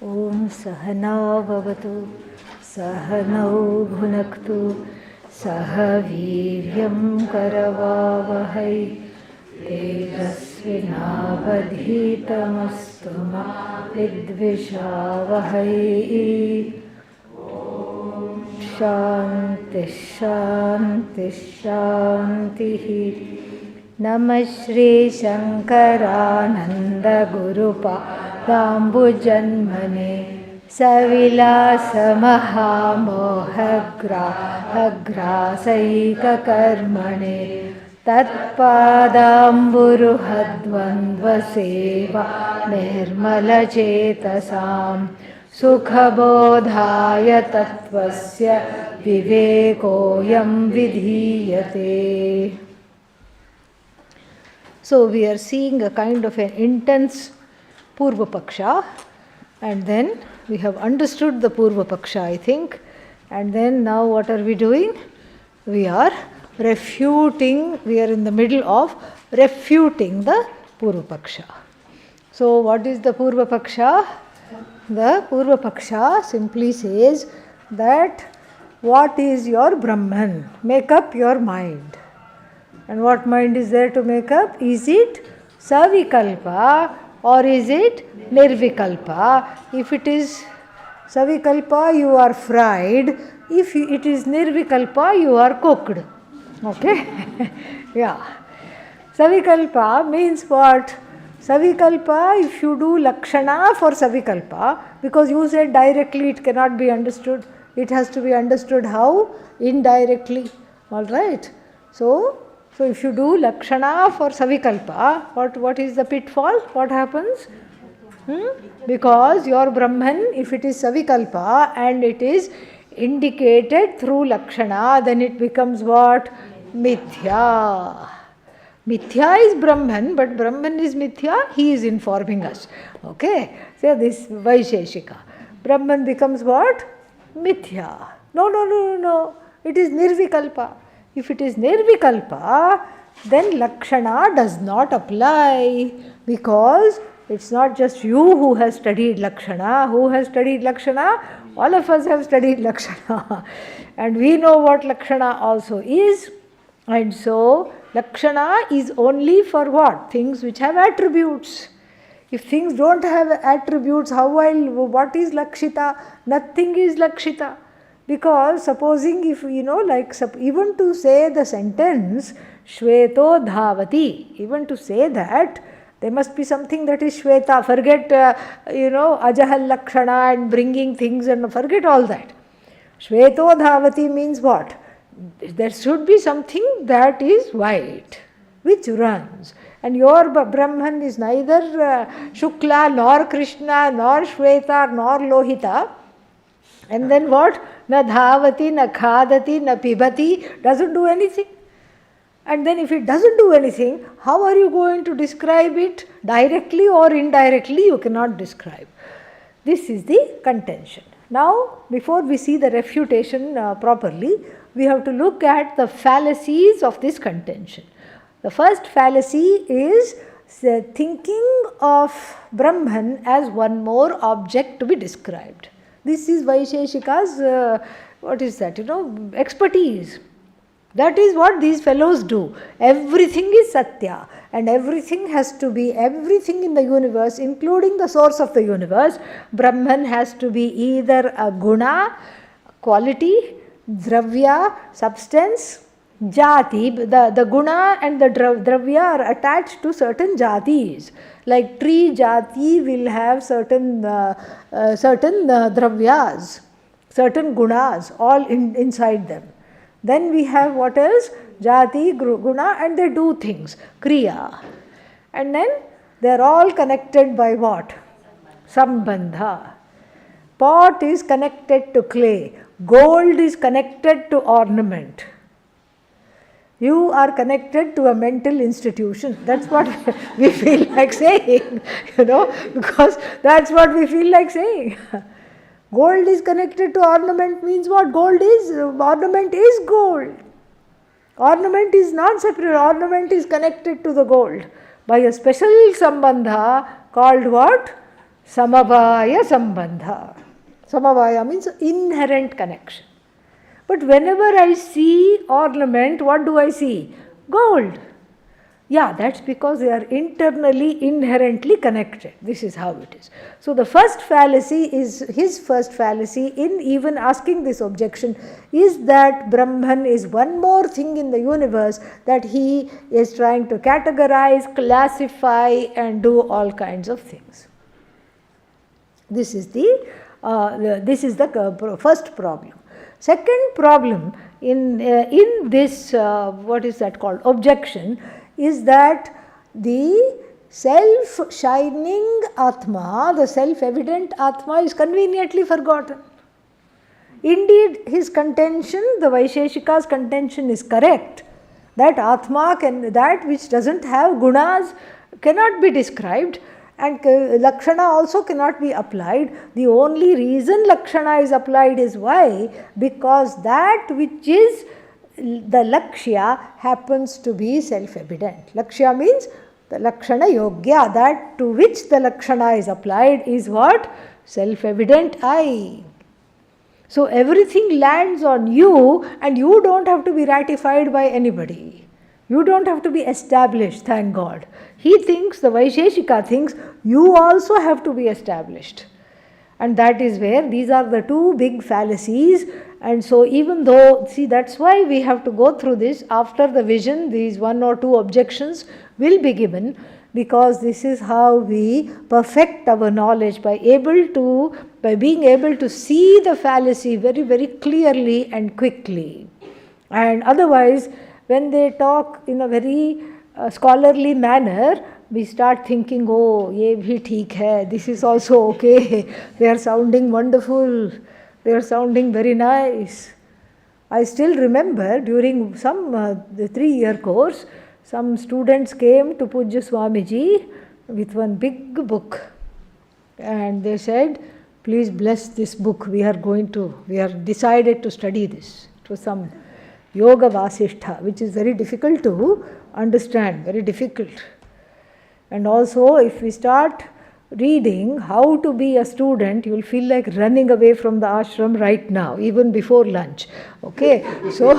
Om Sahana Bhavatu Sahanau Bhunaktu Sahaviryam Karavavahai Tejasvinavadhitamastu ma vidvishavahai. Shanti Shanti Shanti. Namah Shri Shankarananda Gurupadambujanmane Savilasa Mahamohagrahagrasaika Karmane Tatpadamburuhadvandvaseva Nirmala Chetasam Sukhabodhaya Tattvasya Vivekoyam Vidhiyate. So we are seeing a kind of an intense Purva Paksha, and then we have understood the Purva Paksha, I think, and then now what are we doing? We are refuting, we are in the middle of refuting the Purva Paksha. So what is the Purva Paksha? The Purva Paksha simply says that what is your Brahman? Make up your mind. And what mind is there to make up? Is it Savikalpa or is it Nirvikalpa? If it is Savikalpa, you are fried. If it is Nirvikalpa, you are cooked. Okay? Yeah. Savikalpa means what? Savikalpa, if you do Lakshana for Savikalpa, because you said directly it cannot be understood. It has to be understood how? Indirectly. Alright? So if you do Lakshana for Savikalpa, what is the pitfall? What happens? Because your Brahman, if it is Savikalpa and it is indicated through Lakshana, then it becomes what? Mithya. Mithya is Brahman, but Brahman is Mithya, he is informing us. Okay? So this Vaisheshika. Brahman becomes what? Mithya. No. It is Nirvikalpa. If it is Nirvikalpa, then Lakshana does not apply, because it's not just you who has studied Lakshana. Who has studied Lakshana? All of us have studied Lakshana. And we know what Lakshana also is. And so, Lakshana is only for what? Things which have attributes. If things don't have attributes, what is Lakshita? Nothing is Lakshita. Because supposing if even to say the sentence Shveto Dhavati, even to say that, there must be something that is Shweta. Forget Ajahal Lakshana and bringing things and forget all that. Shveto Dhavati means what? There should be something that is white, which runs. And your Brahman is neither Shukla nor Krishna nor Shweta nor Lohita. And then what? Na dhavati, na khadati, na pibati, doesn't do anything. And then if it doesn't do anything, how are you going to describe it? Directly or indirectly, you cannot describe. This is the contention. Now, before we see the refutation properly, we have to look at the fallacies of this contention. The first fallacy is thinking of Brahman as one more object to be described. This is Vaisheshika's, expertise. That is what these fellows do. Everything is Satya, and everything has to be, everything in the universe, including the source of the universe, Brahman has to be either a guna, quality, dravya, substance, jati. The guna and the dravya are attached to certain jatis. Like tree jati will have certain dravyas, certain gunas, all inside them. Then we have what else? Jati, guna, and they do things, kriya. And then they are all connected by what? Sambandha. Pot is connected to clay. Gold is connected to ornament. You are connected to a mental institution. That's what we feel like saying, because that's what we feel like saying. Gold is connected to ornament means what? Ornament is gold. Ornament is not separate. Ornament is connected to the gold by a special sambandha called what? Samavaya Sambandha. Samavaya means inherent connection. But whenever I see ornament, what do I see? Gold. Yeah, that's because they are internally, inherently connected. This is how it is. So the first fallacy is, his first fallacy in even asking this objection is that Brahman is one more thing in the universe that he is trying to categorize, classify and do all kinds of things. This is the first problem. Second problem in this, what is that called, objection, is that the self-shining Atma, the self-evident Atma is conveniently forgotten. Indeed, his contention, the Vaisheshika's contention is correct, that Atma that which doesn't have gunas cannot be described, and Lakshana also cannot be applied. The only reason Lakshana is applied is why? Because that which is the Lakshya happens to be self-evident. Lakshya means the Lakshana Yogya, that to which the Lakshana is applied is what? Self-evident I. So everything lands on you and you don't have to be ratified by anybody. You don't have to be established, thank God. He thinks, the Vaisheshika thinks, you also have to be established. And that is where these are the two big fallacies. And so even though, see, that's why we have to go through this. After the vision, these one or two objections will be given, because this is how we perfect our knowledge, by being able to see the fallacy very, very clearly and quickly. And otherwise, when they talk in a very scholarly manner, we start thinking, oh, ye bhi theek hai, this is also okay, they are sounding wonderful, they are sounding very nice. I still remember during some the 3-year course, some students came to Pujya Swamiji with one big book, and they said, please bless this book, we are decided to study this. It was some Yoga Vasishtha, which is very difficult to understand, very difficult. And also, if we start reading how to be a student, you will feel like running away from the ashram right now, even before lunch. Okay, so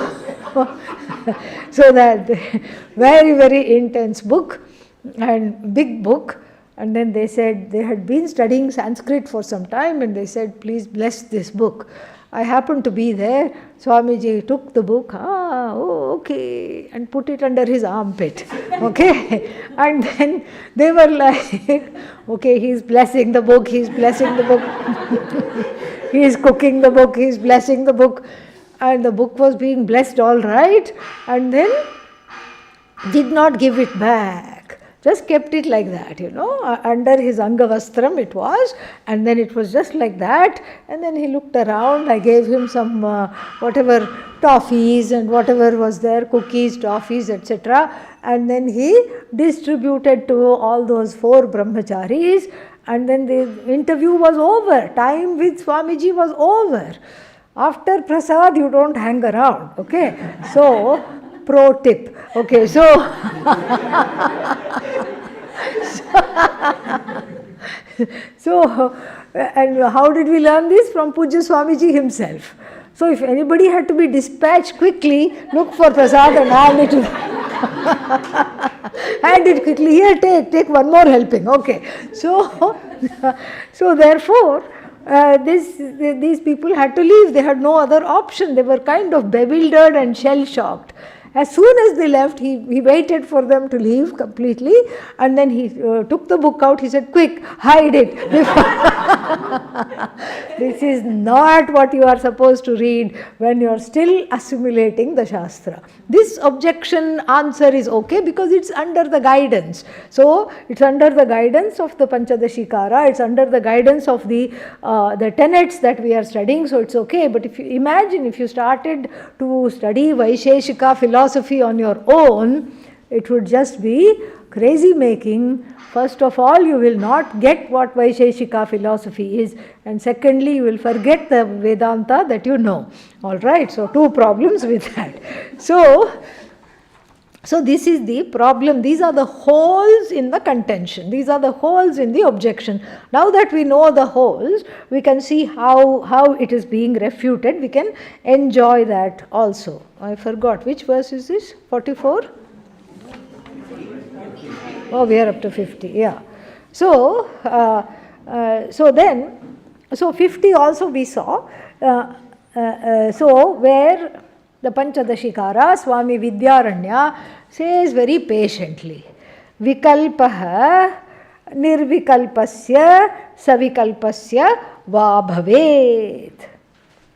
that very, very intense book and big book. And then they said they had been studying Sanskrit for some time, and they said, please bless this book. I happened to be there. Swamiji took the book, okay, and put it under his armpit, okay. And then they were like, okay, he's blessing the book, he's blessing the book, he's cooking the book, he's blessing the book. And the book was being blessed all right, and then did not give it back. Just kept it like that, under his Angavastram it was, and then it was just like that. And then he looked around, I gave him some whatever toffees and whatever was there, cookies, toffees, etc. And then he distributed to all those 4 brahmacharis, and then the interview was over, time with Swamiji was over. After prasad, you don't hang around, okay. So, pro tip, okay, so and how did we learn this? From Pujya Swamiji himself. So if anybody had to be dispatched quickly, look for prasad and hand it to hand it quickly, here, take one more helping, okay. So therefore, these people had to leave, they had no other option, they were kind of bewildered and shell-shocked. As soon as they left, he waited for them to leave completely, and then he took the book out. He said, quick, hide it. This is not what you are supposed to read when you are still assimilating the Shastra. This objection answer is okay because it's under the guidance. So, it's under the guidance of the Panchadashikara, it's under the guidance of the tenets that we are studying, so it's okay. But if you imagine, if you started to study Vaisheshika philosophy on your own, it would just be crazy making. First of all, you will not get what Vaisheshika philosophy is, and secondly, you will forget the Vedanta that you know. All right, so 2 problems with that. So So this is the problem. These are the holes in the contention. These are the holes in the objection. Now that we know the holes, we can see how it is being refuted. We can enjoy that also. I forgot. Which verse is this? 44? Oh, we are up to 50. Yeah. So, so 50 also we saw. So where the Panchadashikara, Swami Vidyaranya says very patiently, Vikalpaha nirvikalpasya savikalpasya va bhavet.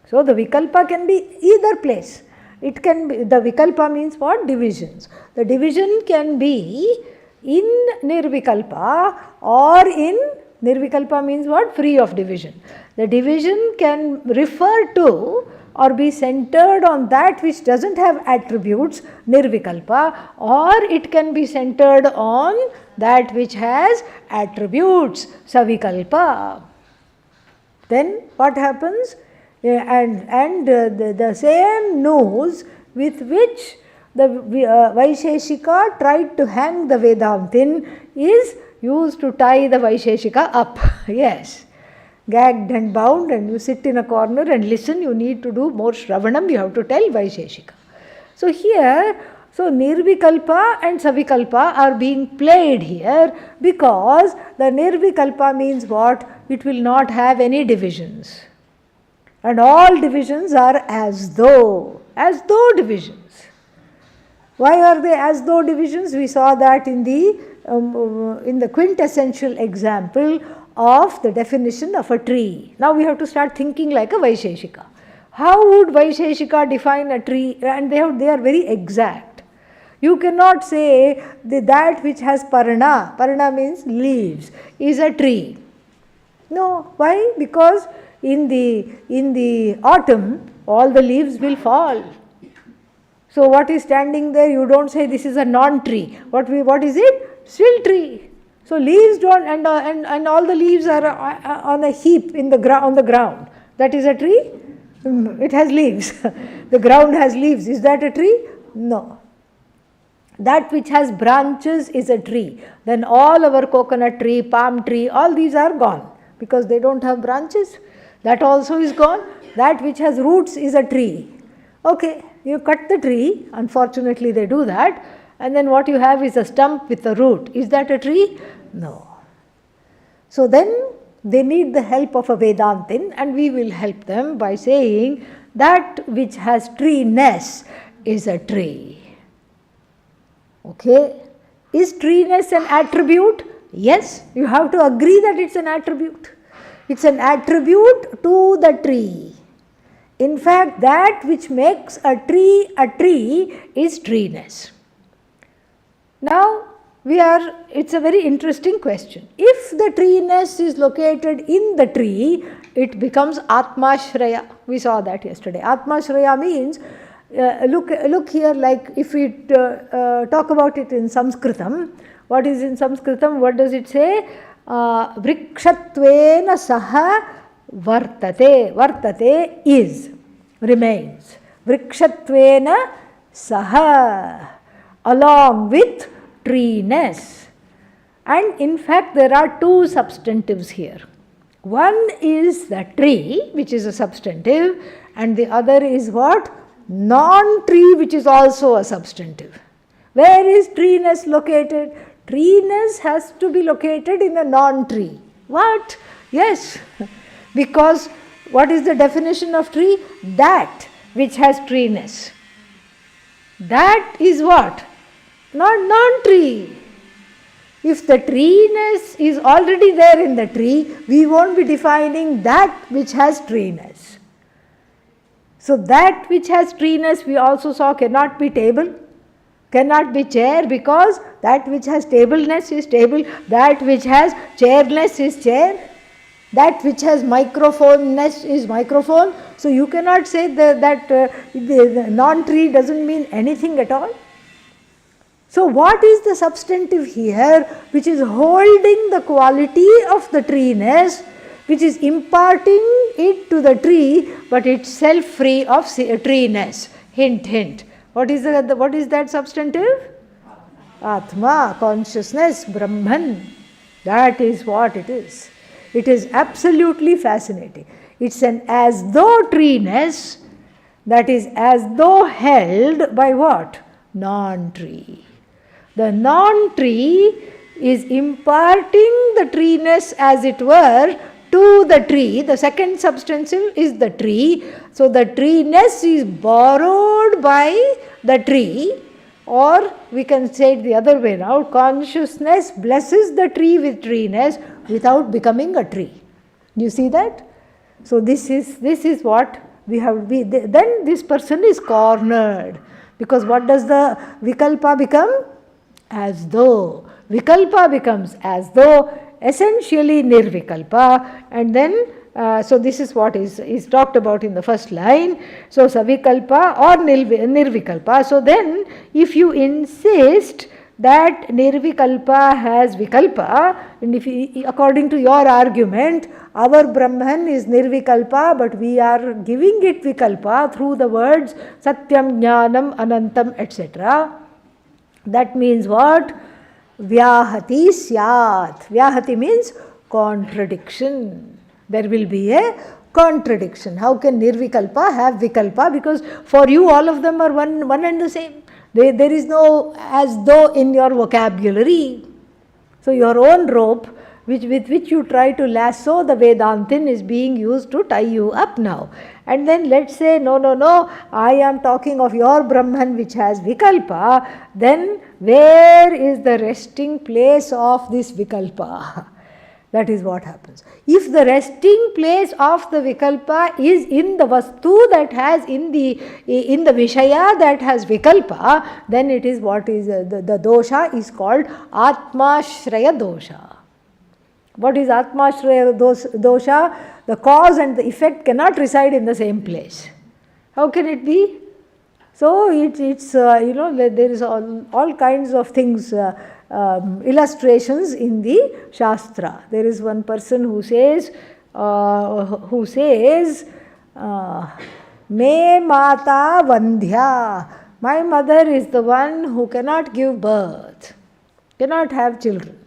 So the Vikalpa can be either place. It can be, the Vikalpa means what? Divisions. The division can be in Nirvikalpa or in Nirvikalpa means what? Free of division. The division can refer to or be centered on that which doesn't have attributes, Nirvikalpa, or it can be centered on that which has attributes, Savikalpa. Then what happens? The same noose with which the Vaisheshika tried to hang the Vedantin is used to tie the Vaisheshika up. Yes. Gagged and bound, and you sit in a corner and listen. You need to do more Shravanam, you have to tell Vaisheshika. So here, so Nirvikalpa and Savikalpa are being played here because the Nirvikalpa means what? It will not have any divisions. And all divisions are as though divisions. Why are they as though divisions? We saw that in the quintessential example of the definition of a tree. Now we have to start thinking like a Vaisheshika. How would Vaisheshika define a tree? And they are very exact. You cannot say that which has parana means leaves, is a tree. No, why? Because in the autumn, all the leaves will fall. So what is standing there? You don't say this is a non-tree. What is it? Still tree. So leaves don't, and all the leaves are on a heap on the ground. That is a tree? It has leaves. The ground has leaves. Is that a tree? No. That which has branches is a tree. Then all our coconut tree, palm tree, all these are gone because they don't have branches. That also is gone. That which has roots is a tree. Okay, you cut the tree. Unfortunately, they do that. And then what you have is a stump with a root. Is that a tree? No. So then they need the help of a Vedantin, and we will help them by saying that which has treeness is a tree. Okay. Is treeness an attribute? Yes, you have to agree that it's an attribute. It's an attribute to the tree. In fact, that which makes a tree is treeness. Now, it's a very interesting question. If the treeness is located in the tree, it becomes Atmashraya. We saw that yesterday. Atmashraya means, look here, like if we talk about it in Sanskritam, what is in Sanskritam? What does it say? Vrikshatvena saha vartate. Vartate is, remains. Vrikshatvena saha, along with treeness. And in fact, there are two substantives here. One is the tree, which is a substantive, and the other is what? Non-tree, which is also a substantive. Where is treeness located? Treeness has to be located in a non-tree. What? Yes, because what is the definition of tree? That which has treeness. That is what? Not non-tree. If the treeness is already there in the tree, we won't be defining that which has treeness. So that which has treeness, we also saw, cannot be table, cannot be chair, because that which has tableness is table, that which has chairness is chair, that which has microphoneness is microphone. So you cannot say that the non-tree doesn't mean anything at all. So what is the substantive here which is holding the quality of the treeness, which is imparting it to the tree, but itself free of treeness? Hint, hint. What is that substantive? Atma, consciousness, Brahman. That is what it is. It is absolutely fascinating. It's an as though treeness, that is as though held by what? Non-tree. The non-tree is imparting the treeness, as it were, to the tree. The second substantive is the tree. So the treeness is borrowed by the tree, or we can say it the other way now. Consciousness blesses the tree with treeness without becoming a tree. You see that? So this is what we have. Then this person is cornered, because what does the vikalpa become? As though. Vikalpa becomes as though, essentially nirvikalpa, and then so this is what is talked about in the first line. So savikalpa or nirvikalpa. So then if you insist that nirvikalpa has vikalpa, and if you, according to your argument, our Brahman is nirvikalpa, but we are giving it vikalpa through the words satyam, jnanam, anantam, etc. That means what? Vyahati syat. Vyahati means contradiction. There will be a contradiction. How can nirvikalpa have vikalpa? Because for you all of them are one and the same. There is no as though in your vocabulary. So your own rope, with which you try to lasso the Vedantin, is being used to tie you up now. And then let's say, no, I am talking of your Brahman which has vikalpa. Then where is the resting place of this vikalpa? That is what happens. If the resting place of the vikalpa is in the vastu that has, in the vishaya that has vikalpa, then it is what is the dosha is called atmashraya dosha. What is atmashraya dosha? The cause and the effect cannot reside in the same place. How can it be? So it's there is all kinds of things, illustrations in the Shastra. There is one person who says, Me mata vandhya. My mother is the one who cannot give birth, cannot have children.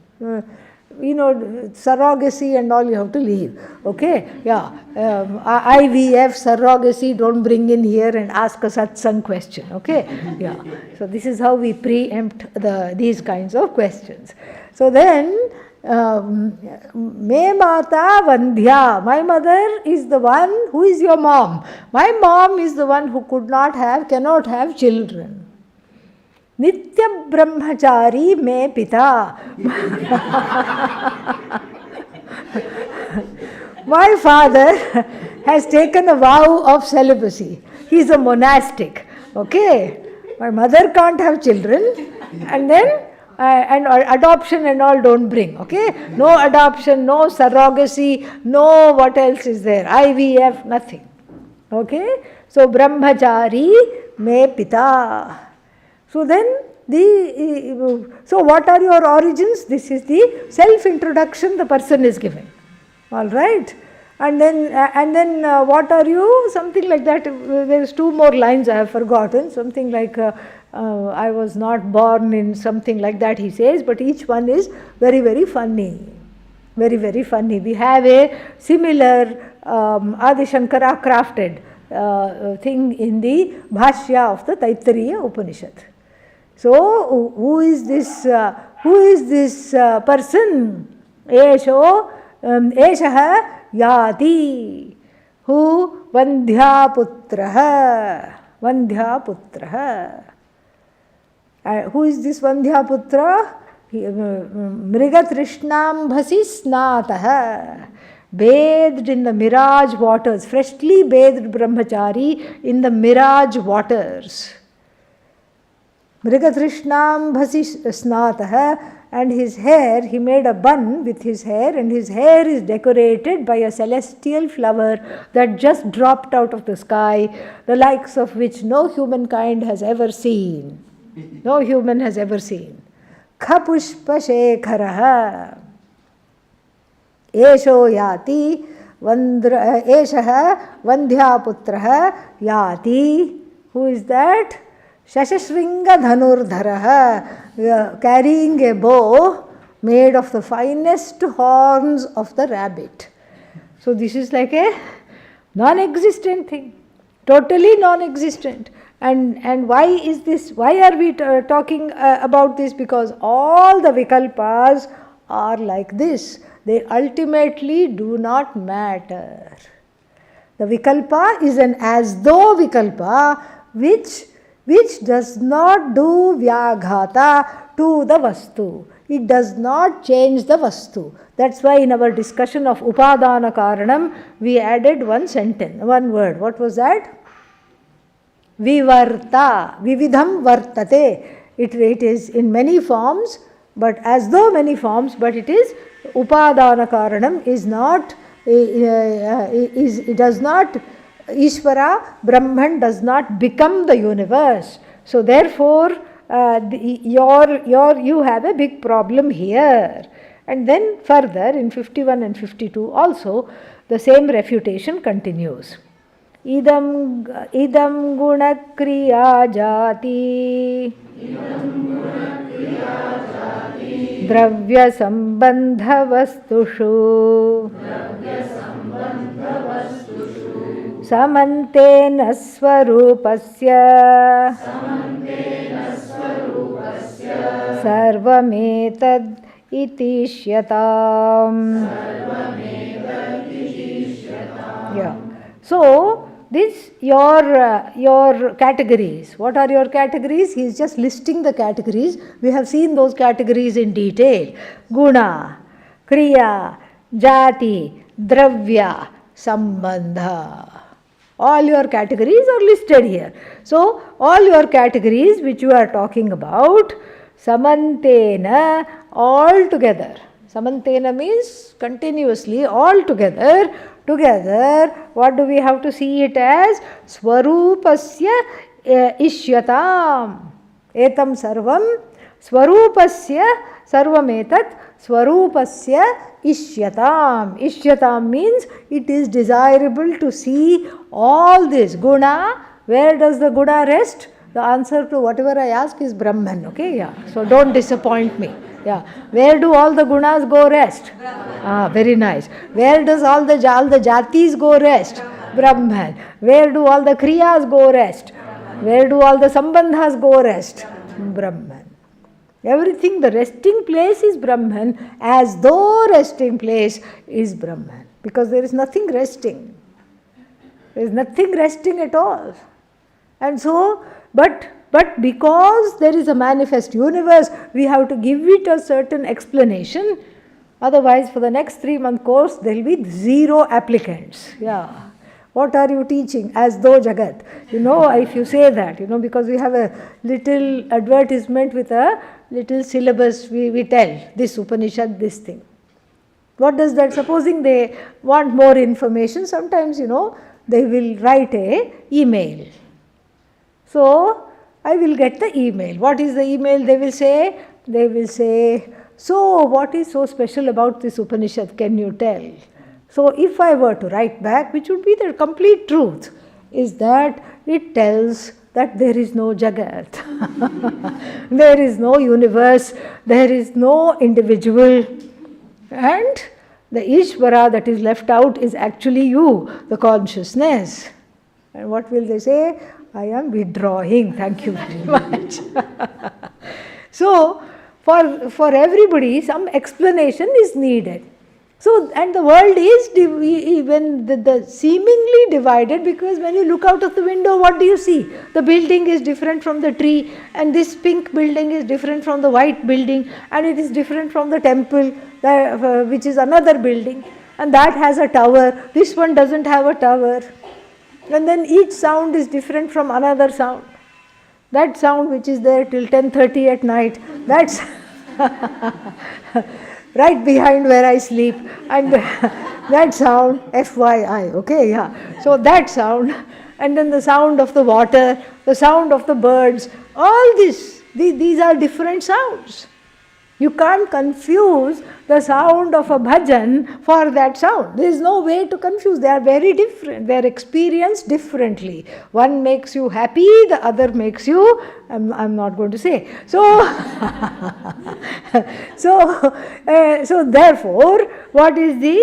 Surrogacy and all you have to leave. Okay? Yeah. IVF, surrogacy, don't bring in here and ask a satsang question. Okay? Yeah. So this is how we preempt these kinds of questions. So then, Me mata vandhya. My mother is the one who is your mom. My mom is the one who cannot have children. Nitya brahmachari me pita. My father has taken a vow of celibacy. He is a monastic. Okay? My mother can't have children, and then and adoption and all don't bring. Okay? No adoption, no surrogacy, no what else is there? IVF, nothing. Okay? So brahmachari me pita. So then, so what are your origins? This is the self-introduction the person is giving. All right? And then what are you? Something like that. There is 2 more lines I have forgotten. Something like, I was not born in, something like that he says. But each one is very, very funny. Very, very funny. We have a similar Adi Shankara crafted thing in the Bhashya of the Taittiriya Upanishad. So, who is this person? Eshaha yati. Who? Vandhyaputraha. Who is this Vandhyaputra? Mrigatrishnambhasi snataha. Bathed in the mirage waters, freshly bathed brahmachari in the mirage waters. Mrigatrishnambhasi snataha, and his hair, he made a bun with his hair, and his hair is decorated by a celestial flower that just dropped out of the sky, the likes of which no humankind has ever seen. No human has ever seen. Khapushpa shekharaha. Esho yati, Eshaha Vandhyaputraha yati. Who is that? Shashashringa Dhanurdharaha, carrying a bow made of the finest horns of the rabbit. So this is like a non-existent thing, totally non-existent. And why is this? Why are we talking about this? Because all the vikalpas are like this. They ultimately do not matter. The vikalpa is an as though vikalpa which does not do vyaghata to the vastu. It does not change the vastu. That's why in our discussion of upadana karanam, we added one sentence, one word. What was that? Vivarta, vividham vartate. It is in many forms, but as though many forms, but it is upadana karanam is not, it does not, Ishvara, Brahman does not become the universe. So therefore, you have a big problem here. And then further in 51 and 52 also the same refutation continues. Idam guna kriya jati dravya sambandha vastushu samantena swarupasya sarvametad itisyatam. Yeah. So this your categories. What are your categories? He is just listing the categories. We have seen those categories in detail. Guna, kriya, jati, dravya, sambandha. All your categories are listed here. So all your categories which you are talking about, samantena, all together. Samantena means continuously, all together. Together, what do we have to see it as? Swarupasya ishyatam. Etam sarvam swarupasya sarvametat swarupasya ishyatam. Ishyatam means it is desirable to see all this. Guna, where does the guna rest? The answer to whatever I ask is Brahman, okay? Yeah. So don't disappoint me. Yeah. Where do all the gunas go rest? Very nice. Where does all the jatis go rest? Brahman. Where do all the kriyas go rest? Where do all the sambandhas go rest? Brahman. Everything, the resting place is Brahman, as though resting place is Brahman. Because there is nothing resting. There is nothing resting at all. And so, but because there is a manifest universe, we have to give it a certain explanation. Otherwise, for the next 3-month course, there will be 0 applicants. Yeah. What are you teaching? As though Jagat. If you say that, because we have a little advertisement with a little syllabus, we tell this Upanishad, this thing. What does that? Supposing they want more information, sometimes, they will write a email. So, I will get the email. What is the email they will say? They will say, so what is so special about this Upanishad? Can you tell? So, if I were to write back, which would be the complete truth, is that it tells that there is no Jagat. There is no universe. There is no individual. And the Ishvara that is left out is actually you, the consciousness. And what will they say? I am withdrawing. Thank you very much. So, for everybody, some explanation is needed. So, and the world is even the seemingly divided, because when you look out of the window, what do you see? The building is different from the tree, and this pink building is different from the white building, and it is different from the temple, which is another building, and that has a tower. This one doesn't have a tower. And then each sound is different from another sound. That sound which is there till 10:30 at night, that's right behind where I sleep, and that sound, FYI, okay, yeah. So that sound, and then the sound of the water, the sound of the birds, all these are different sounds. You can't confuse the sound of a bhajan for that sound. There is no way to confuse. They are very different. They are experienced differently. One makes you happy, the other makes you, I'm not going to say. So, so therefore, what is the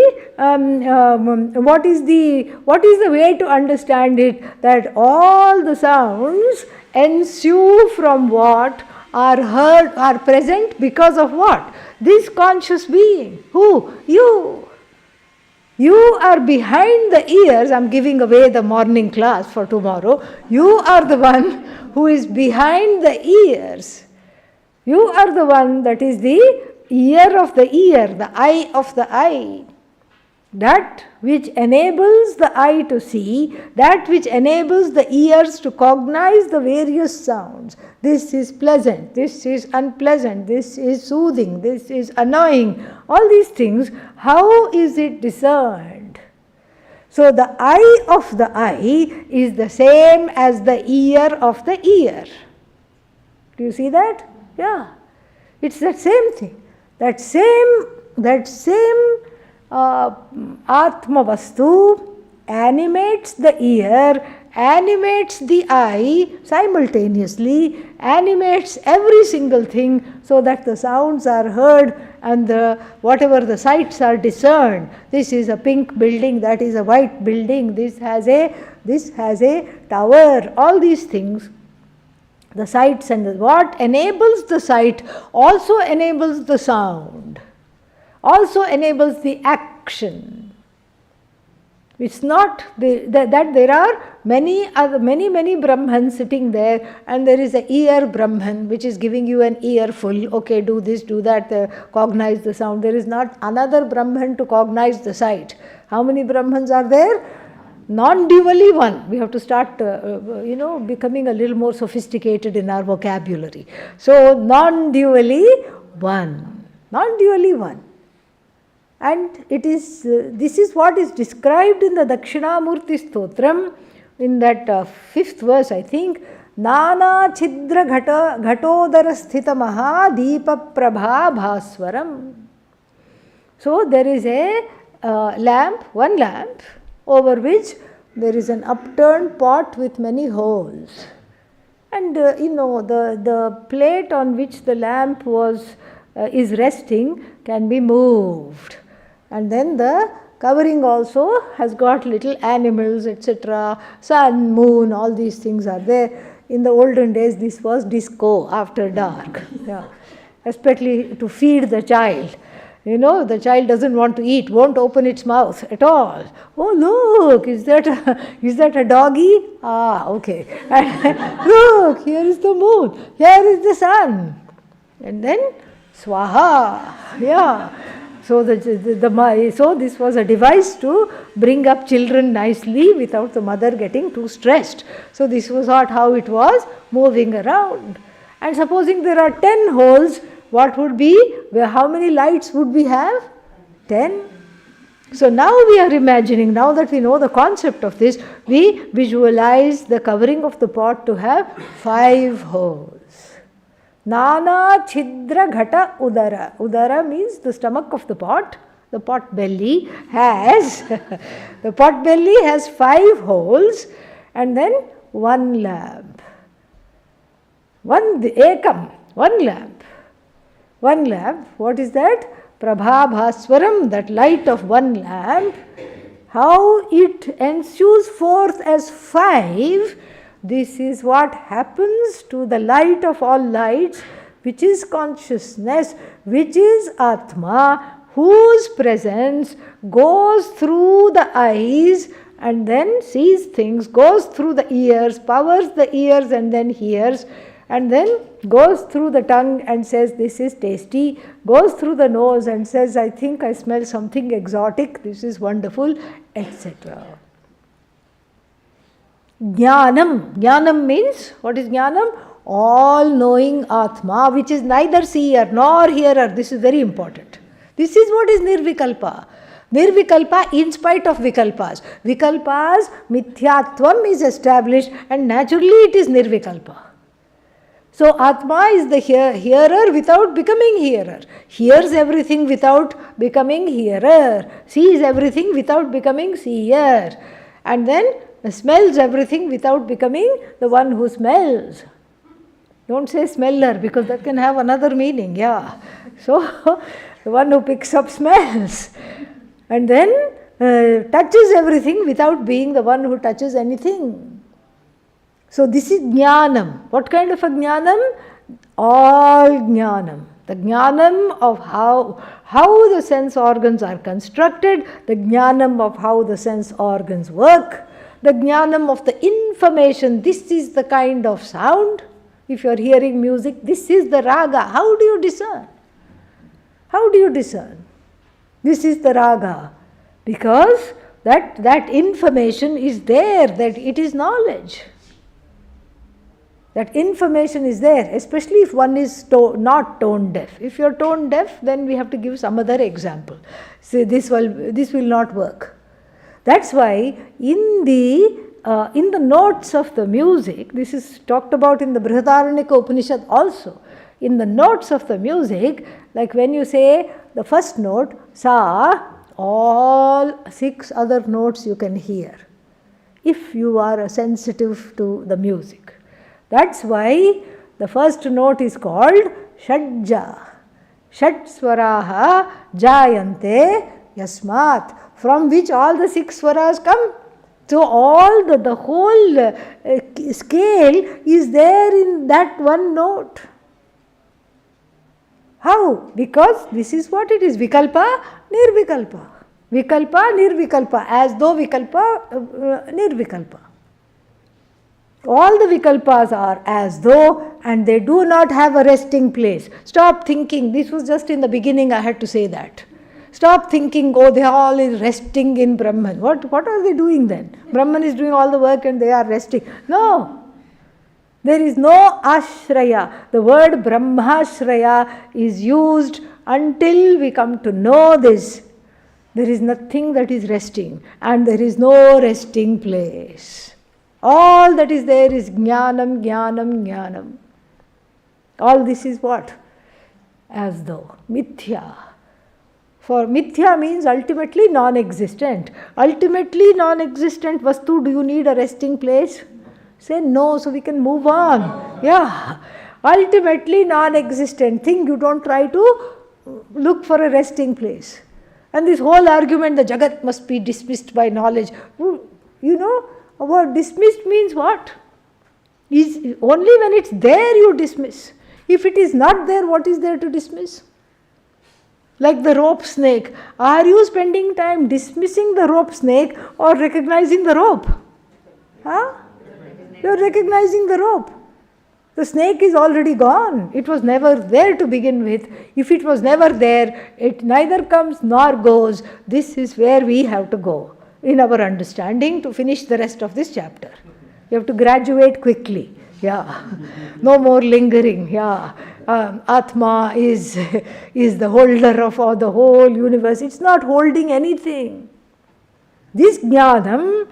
way to understand it? That all the sounds ensue from what? Are heard, are present because of what? This conscious being. Who? You. You are behind the ears. I'm giving away the morning class for tomorrow. You are the one who is behind the ears. You are the one that is the ear of the ear, the eye of the eye. That which enables the eye to see, that which enables the ears to cognize the various sounds. This is pleasant, this is unpleasant, this is soothing, this is annoying. All these things, how is it discerned? So the eye of the eye is the same as the ear of the ear. Do you see that? Yeah. It's that same thing. That same Atma Vastu animates the ear, animates the eye simultaneously, animates every single thing so that the sounds are heard and whatever the sights are discerned. This is a pink building, that is a white building, this has a tower, all these things. The sights and what enables the sight also enables the sound, also enables the action. It's not that there are many Brahmans sitting there, and there is an ear Brahman which is giving you an earful. Okay, do this, do that, cognize the sound. There is not another Brahman to cognize the sight. How many Brahmans are there? Non-dually one. We have to start, becoming a little more sophisticated in our vocabulary. So, non-dually one. Non-dually one. And it is, this is what is described in the Dakshinamurti Stotram, in that 5th verse, I think. Nana chidra ghatodara sthita maha deepa prabha bhaswaram. So, there is a lamp, one lamp, over which there is an upturned pot with many holes. And the plate on which the lamp is resting can be moved. And then the covering also has got little animals, etc. Sun, moon, all these things are there. In the olden days, this was disco after dark. Yeah. Especially to feed the child. The child doesn't want to eat, won't open its mouth at all. Oh, look, is that a doggy? Ah, okay. Look, here is the moon, here is the sun. And then, swaha, yeah. So, so this was a device to bring up children nicely without the mother getting too stressed. So, this was not how it was moving around. And supposing there are 10 holes, what would be, how many lights would we have? 10. So now we are imagining, now that we know the concept of this, we visualize the covering of the pot to have 5 holes. Nana chidra ghata udara. Udara means the stomach of the pot. The pot belly has, the pot belly has 5 holes, and then one lamp. One lamp. One lamp, what is that? Prabha Bhaswaram, that light of one lamp, how it ensues forth as 5, this is what happens to the light of all lights, which is consciousness, which is Atma, whose presence goes through the eyes and then sees things, goes through the ears, powers the ears and then hears, and then goes through the tongue and says, this is tasty, goes through the nose and says, I think I smell something exotic, this is wonderful, etc. Jnanam. Jnanam means, what is Jnanam? All-knowing Atma, which is neither seer nor hearer. This is very important. This is what is Nirvikalpa. Nirvikalpa in spite of Vikalpas. Vikalpas, Mithyatvam is established and naturally it is Nirvikalpa. So Atma is the hearer without becoming hearer, hears everything without becoming hearer, sees everything without becoming seer, and then smells everything without becoming the one who smells. Don't say smeller, because that can have another meaning, yeah. So the one who picks up smells, and then touches everything without being the one who touches anything. So this is jnanam. What kind of a jnanam? All jnanam. The jnanam of how the sense organs are constructed, the jnanam of how the sense organs work, the jnanam of the information. This is the kind of sound. If you are hearing music, this is the raga. How do you discern? How do you discern? This is the raga. Because that information is there, that it is knowledge. That information is there, especially if one is not tone deaf. If you are tone deaf, then we have to give some other example. Say this will not work. That's why in the notes of the music, this is talked about in the Brihadaranyaka Upanishad also. In the notes of the music, like when you say the first note, sa, all 6 other notes you can hear, if you are sensitive to the music. That's why the first note is called Shadja. Shad swaraha jayante yasmat, from which all the 6 swaras come. So all the whole scale is there in that one note. How? Because this is what it is. Vikalpa, nirvikalpa. Vikalpa, nirvikalpa. As though vikalpa, nirvikalpa. All the vikalpas are as though, and they do not have a resting place. Stop thinking. This was just in the beginning, I had to say that. Stop thinking, oh, they are all resting in Brahman. What are they doing then? Brahman is doing all the work and they are resting. No. There is no ashraya. The word brahmashraya is used until we come to know this. There is nothing that is resting, and there is no resting place. All that is there is jnanam, jnanam, jnanam. All this is what? As though. Mithya. For mithya means ultimately non-existent. Ultimately non-existent vastu, do you need a resting place? Say no, so we can move on. Yeah. Ultimately non-existent thing, you don't try to look for a resting place. And this whole argument, the Jagat must be dismissed by knowledge. You know, word dismissed means what? Is only when it's there you dismiss. If it is not there, what is there to dismiss? Like the rope snake. Are you spending time dismissing the rope snake or recognizing the rope? Huh? You are recognizing the rope. The snake is already gone. It was never there to begin with. If it was never there, it neither comes nor goes. This is where we have to go in our understanding to finish the rest of this chapter. You have to graduate quickly. Yeah. No more lingering. Yeah. Atma is the holder of the whole universe. It's not holding anything. This jnanam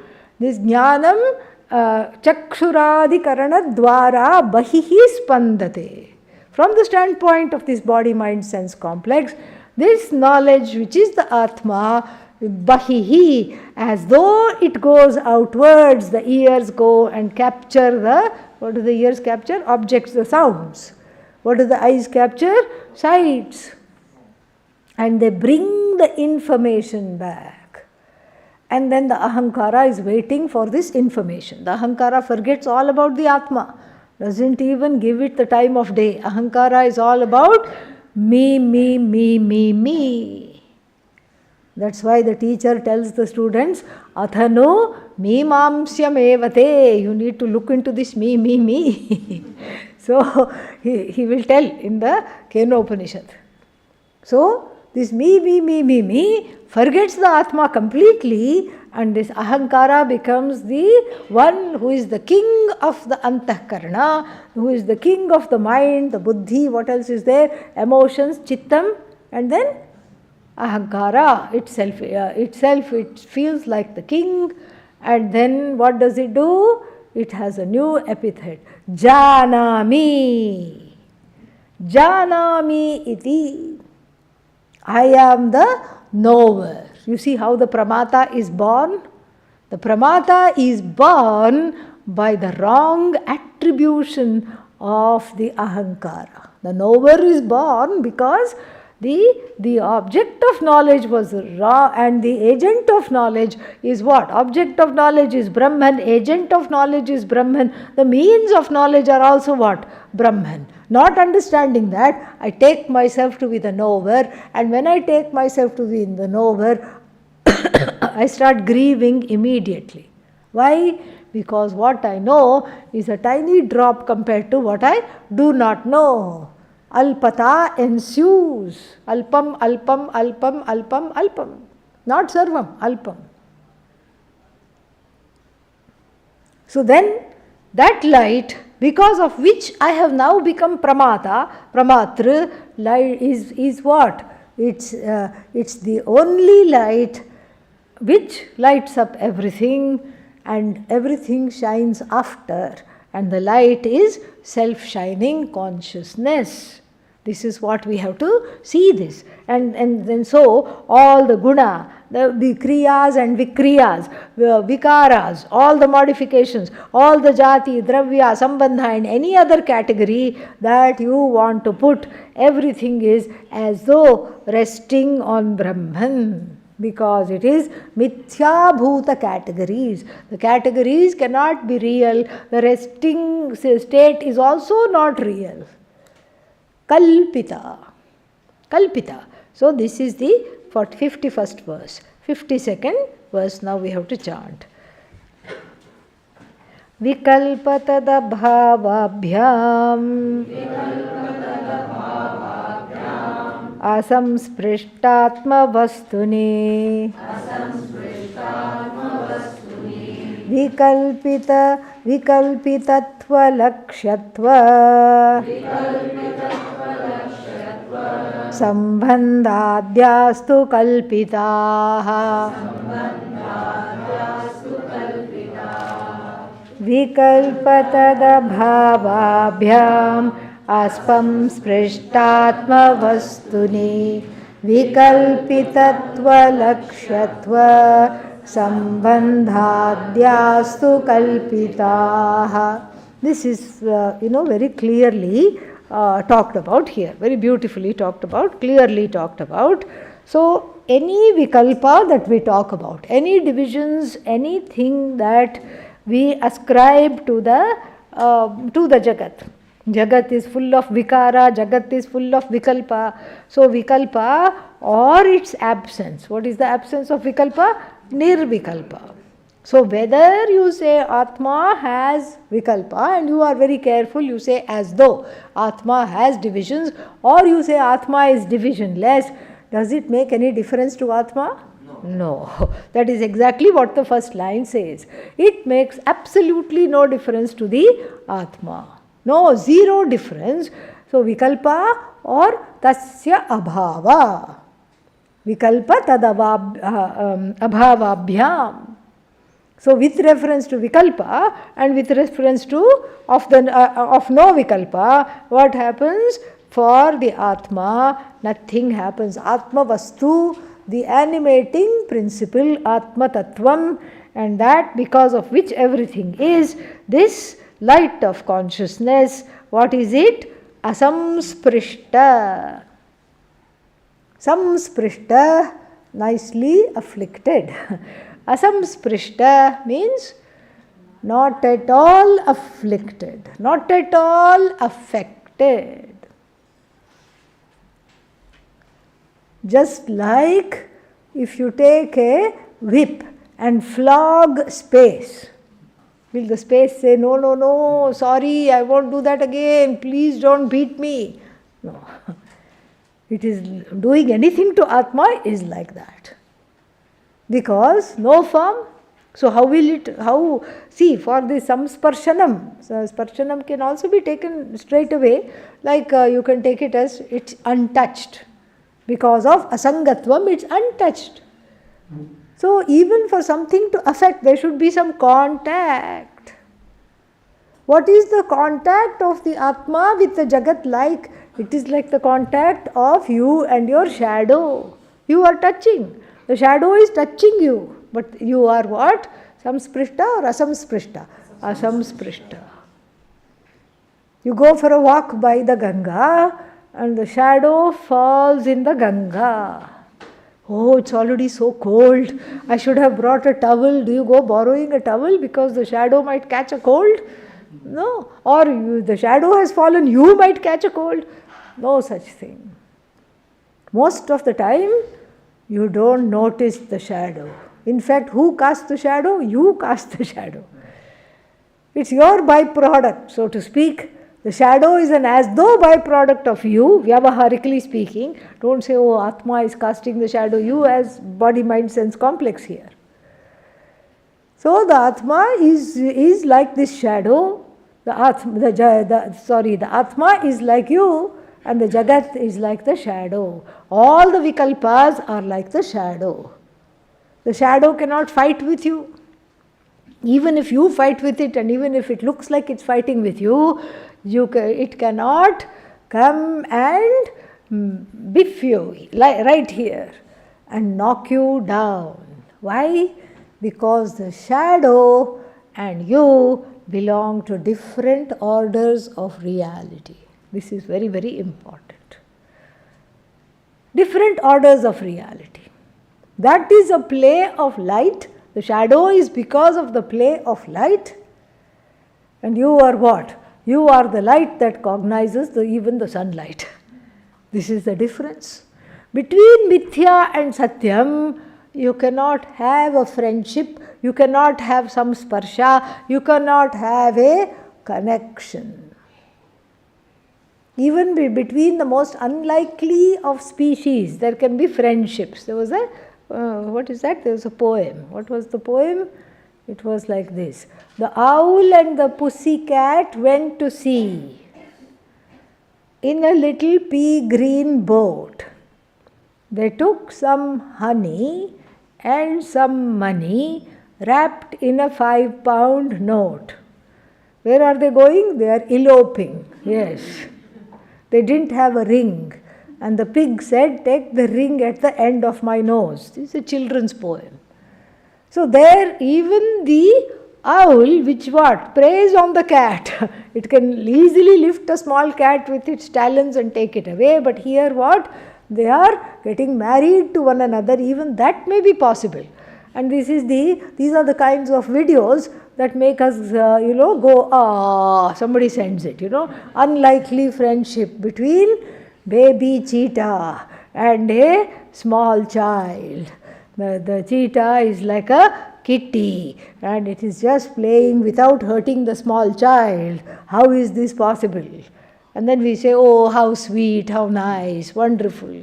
chakshuradikarana dvara bahihi spandate. From the standpoint of this body-mind sense complex, this knowledge which is the Atma, bahihi, as though it goes outwards, the ears go and capture what do the ears capture? Objects, the sounds. What do the eyes capture? Sights. And they bring the information back. And then the ahankara is waiting for this information. The ahankara forgets all about the Atma. Doesn't even give it the time of day. Ahankara is all about me, me, me, me, me. That's why the teacher tells the students, Athano mimamsyam evate. You need to look into this me, me, me. So he will tell in the Kenopanishad. So this me, me, me, me, me forgets the Atma completely, and this ahankara becomes the one who is the king of the antahkarana, who is the king of the mind, the buddhi, what else is there? Emotions, chittam, and then ahankara itself, it feels like the king, and then what does it do? it has a new epithet. Janami. Janami iti. I am the knower. You see how the pramata is born? The pramata is born by the wrong attribution of the ahankara. The knower is born because the object of knowledge was wrong, and the agent of knowledge is what? Object of knowledge is Brahman, agent of knowledge is Brahman, the means of knowledge are also what? Brahman. Not understanding that, I take myself to be the knower, and when I take myself to be the knower, I start grieving immediately. Why? Because what I know is a tiny drop compared to what I do not know. Alpata ensues. Alpam, alpam, alpam, alpam, alpam. Not sarvam, alpam. So then, that light, because of which I have now become pramata, pramatru, light is what? It's the only light which lights up everything, and everything shines after, and the light is self-shining consciousness. This is what we have to see this. And then so all the guna, the kriyas and vikriyas, vikaras, all the modifications, all the jati, dravya, sambandha and any other category that you want to put, everything is as though resting on Brahman. Because it is mithya bhuta categories. The categories cannot be real. The resting state is also not real. Kalpita. Kalpita. So this is the 51st verse. 52nd verse now we have to chant. Vikalpatada bhavabhyam asamsprishtatma vastuni vikalpitatva lakshatva sambandhadyastu kalpitaah vikalpatada bhavabhyam aspam sprishtatma vastuni vikalpitatva lakshatva sambandhadyastu kalpitaah. This is very clearly talked about here, very beautifully talked about, clearly talked about. So any vikalpa that we talk about, any divisions, anything that we ascribe to the Jagat. Jagat is full of vikara, Jagat is full of vikalpa. So vikalpa or its absence. What is the absence of vikalpa? Nirvikalpa. So whether you say Atma has vikalpa and you are very careful, you say as though Atma has divisions, or you say Atma is divisionless, does it make any difference to Atma? No. That is exactly what the first line says. It makes absolutely no difference to the Atma. No, zero difference. So vikalpa or tasya abhava. Vikalpa abhavabhyam. So with reference to vikalpa and with reference to of no vikalpa, what happens? For the Atma, nothing happens. Atma vastu, the animating principle, Atma Tattvam, and that because of which everything is, this light of consciousness, what is it? Asamsprishta. Samsprishta, nicely afflicted. Asamsprishta means not at all afflicted, not at all affected. Just like if you take a whip and flog space, will the space say, no, no, no, sorry, I won't do that again, please don't beat me? No. It is doing anything to Atma is like that. Because no form. So how will it, see for the samsparshanam, so sparshanam can also be taken straight away, like you can take it as it's untouched. Because of asangatvam, it's untouched. So even for something to affect, there should be some contact. What is the contact of the Atma with the Jagat like? It is like the contact of you and your shadow. You are touching. The shadow is touching you. But you are what? Samsprishta or asamsprishta? Asamsprishta. You go for a walk by the Ganga and the shadow falls in the Ganga. Oh, it's already so cold. I should have brought a towel. Do you go borrowing a towel because the shadow might catch a cold? No. Or the shadow has fallen, you might catch a cold. No such thing. Most of the time, you don't notice the shadow. In fact, who casts the shadow? You cast the shadow. It's your byproduct, so to speak. The shadow is an as though byproduct of you, vyavaharically speaking. Don't say, oh, Atma is casting the shadow. You as body, mind, sense complex here. So the Atma is like this shadow. The Atma is like you, and the Jagat is like the shadow. All the Vikalpas are like the shadow. The shadow cannot fight with you. Even if you fight with it, and even if it looks like it's fighting with you, it cannot come and biff you right here and knock you down. Why? Because the shadow and you belong to different orders of reality. This is very, very important. Different orders of reality. That is a play of light. The shadow is because of the play of light. And you are what? You are the light that cognizes even the sunlight. This is the difference. Between Mithya and Satyam, you cannot have a friendship, you cannot have some sparsha, you cannot have a connection. Even between the most unlikely of species, there can be friendships. There was a, what is that? There was a poem. What was the poem? It was like this. The owl and the pussycat went to sea in a little pea green boat. They took some honey and some money wrapped in a 5-pound note. Where are they going? They are eloping. Yes. They didn't have a ring. And the pig said, take the ring at the end of my nose. This is a children's poem. So there even the owl, which what? Preys on the cat. It can easily lift a small cat with its talons and take it away. But here what? They are getting married to one another. Even that may be possible. And these are the kinds of videos that make us, go, somebody sends it, Unlikely friendship between baby cheetah and a small child. The cheetah is like a kitty and it is just playing without hurting the small child. How is this possible? And then we say, oh, how sweet, how nice, wonderful.